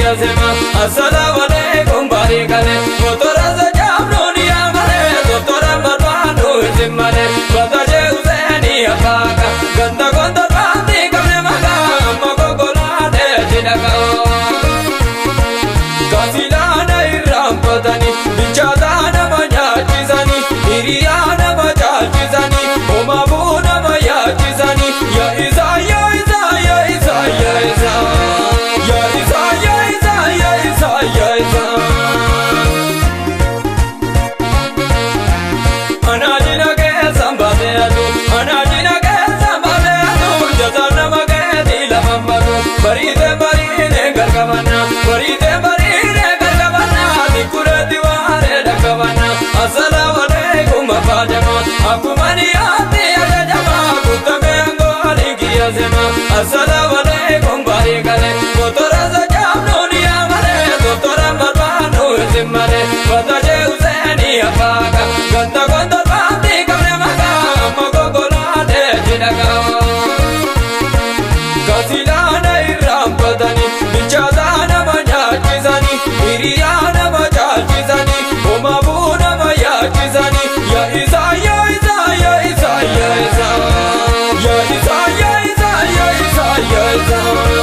Assalamu alaikum barikale motora za jamnoni amale doctora marwano zimmale badaje useni apaka ganda gonda bandi kamne maga magogola de jinaga kasilana irampatani bichadana manyachizani iriyana machachizani omabuna mayachizani ya isa ya isa ya isa ya isa ya isa ya isa ya isa ya isa anajina ke sambale adu anajina ke sambale adu jazana mage dila mamadu baride barine gargavana baride barine gargavana dikure diware dakavana assalamu alaikum bajama akumani ate ajama kutame angoli kiyazema assalamu alaikum barikale motora za jamnoni amale doctora marwano zimmale badaje useni apaka ganda gonda bandi kamne maga magogola de jinaga kasilana irampatani bichadana manyachizani iriyana machachizani omabuna mayachizani ya isa ya isa ya isa ya isa ya isa ya isa ya isa ya isa